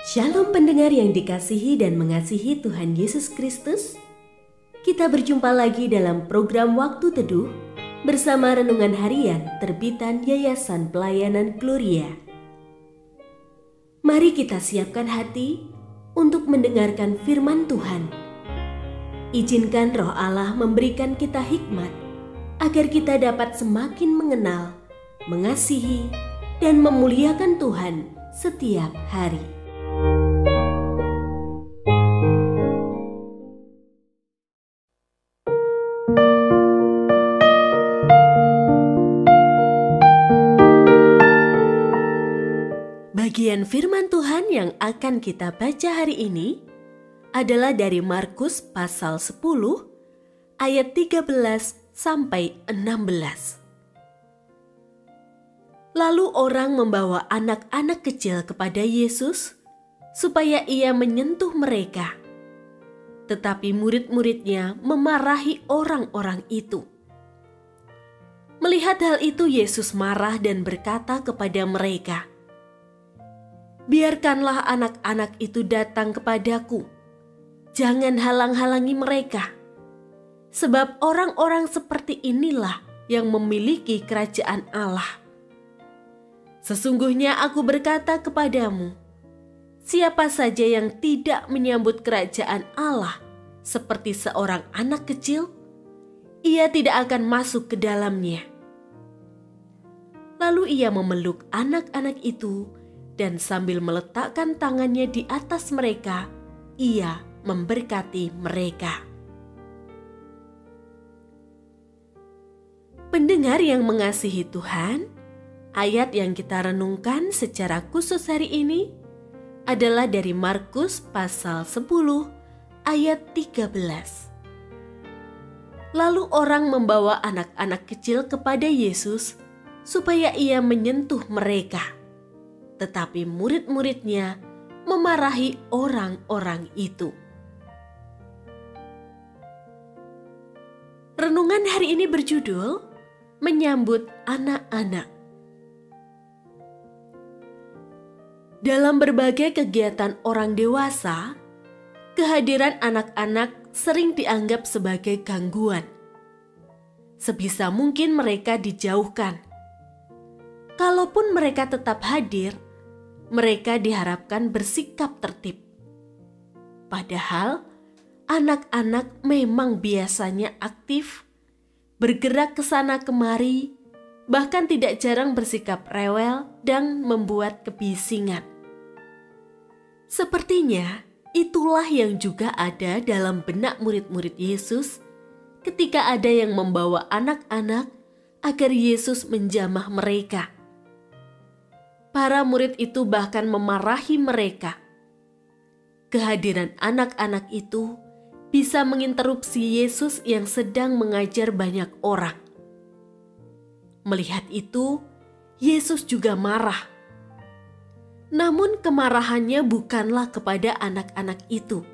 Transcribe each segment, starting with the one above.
Shalom pendengar yang dikasihi dan mengasihi Tuhan Yesus Kristus. Kita berjumpa lagi dalam program Waktu Teduh bersama Renungan Harian terbitan Yayasan Pelayanan Gloria. Mari kita siapkan hati untuk mendengarkan firman Tuhan. Izinkan Roh Allah memberikan kita hikmat agar kita dapat semakin mengenal, mengasihi, dan memuliakan Tuhan setiap hari. Bagian firman Tuhan yang akan kita baca hari ini adalah dari Markus pasal 10 ayat 13 sampai 16. Lalu orang membawa anak-anak kecil kepada Yesus supaya ia menyentuh mereka. Tetapi murid-muridnya memarahi orang-orang itu. Melihat hal itu Yesus marah dan berkata kepada mereka, "Biarkanlah anak-anak itu datang kepadaku. Jangan halang-halangi mereka. Sebab orang-orang seperti inilah yang memiliki kerajaan Allah. Sesungguhnya aku berkata kepadamu, siapa saja yang tidak menyambut kerajaan Allah seperti seorang anak kecil, ia tidak akan masuk ke dalamnya." Lalu ia memeluk anak-anak itu dan sambil meletakkan tangannya di atas mereka, ia memberkati mereka. Pendengar yang mengasihi Tuhan, ayat yang kita renungkan secara khusus hari ini adalah dari Markus pasal 10 ayat 13. Lalu orang membawa anak-anak kecil kepada Yesus supaya ia menyentuh mereka. Tetapi murid-muridnya memarahi orang-orang itu. Renungan hari ini berjudul Menyambut Anak-anak. Dalam berbagai kegiatan orang dewasa, kehadiran anak-anak sering dianggap sebagai gangguan. Sebisa mungkin mereka dijauhkan. Kalaupun mereka tetap hadir, mereka diharapkan bersikap tertib. Padahal, anak-anak memang biasanya aktif, bergerak ke sana kemari, bahkan tidak jarang bersikap rewel dan membuat kebisingan. Sepertinya itulah yang juga ada dalam benak murid-murid Yesus ketika ada yang membawa anak-anak agar Yesus menjamah mereka. Para murid itu bahkan memarahi mereka. Kehadiran anak-anak itu bisa menginterupsi Yesus yang sedang mengajar banyak orang. Melihat itu, Yesus juga marah. Namun kemarahannya bukanlah kepada anak-anak itu.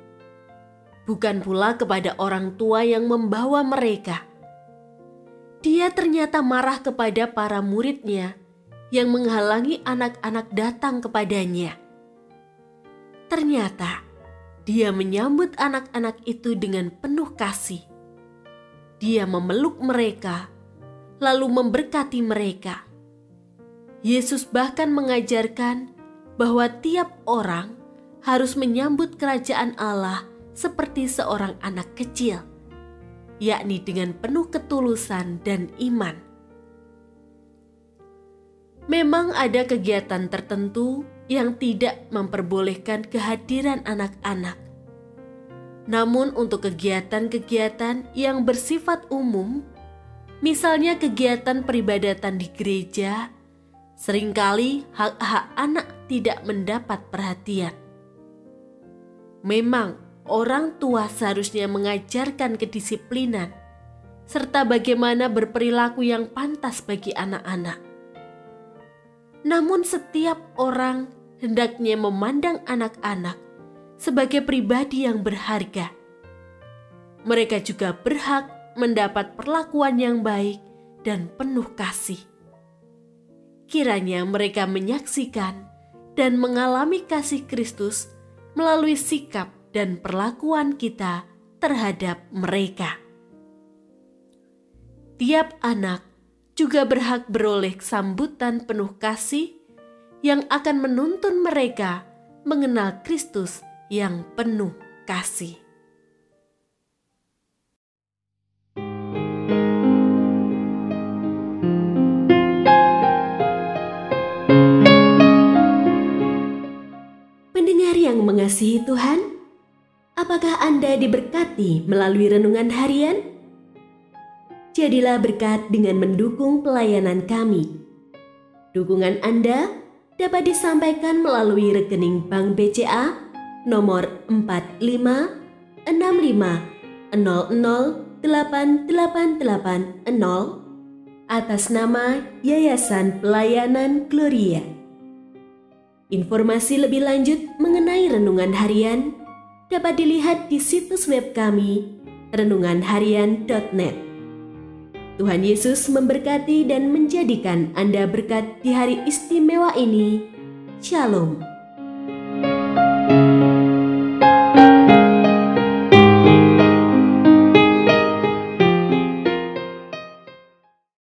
Bukan pula kepada orang tua yang membawa mereka. Dia ternyata marah kepada para muridnya yang menghalangi anak-anak datang kepadanya. Ternyata dia menyambut anak-anak itu dengan penuh kasih. Dia memeluk mereka, lalu memberkati mereka. Yesus bahkan mengajarkan bahwa tiap orang harus menyambut kerajaan Allah seperti seorang anak kecil, yakni dengan penuh ketulusan dan iman. Memang ada kegiatan tertentu yang tidak memperbolehkan kehadiran anak-anak. Namun untuk kegiatan-kegiatan yang bersifat umum, misalnya kegiatan peribadatan di gereja, seringkali hak-hak anak tidak mendapat perhatian. Memang orang tua seharusnya mengajarkan kedisiplinan serta bagaimana berperilaku yang pantas bagi anak-anak. Namun setiap orang hendaknya memandang anak-anak sebagai pribadi yang berharga. Mereka juga berhak mendapat perlakuan yang baik dan penuh kasih. Kiranya mereka menyaksikan dan mengalami kasih Kristus melalui sikap dan perlakuan kita terhadap mereka. Tiap anak juga berhak beroleh sambutan penuh kasih yang akan menuntun mereka mengenal Kristus yang penuh kasih. Pendengar yang mengasihi Tuhan, apakah Anda diberkati melalui renungan harian? Jadilah berkat dengan mendukung pelayanan kami. Dukungan Anda dapat disampaikan melalui rekening Bank BCA nomor 4565008880 atas nama Yayasan Pelayanan Gloria. Informasi lebih lanjut mengenai renungan harian dapat dilihat di situs web kami renunganharian.net. Tuhan Yesus memberkati dan menjadikan Anda berkat di hari istimewa ini. Shalom.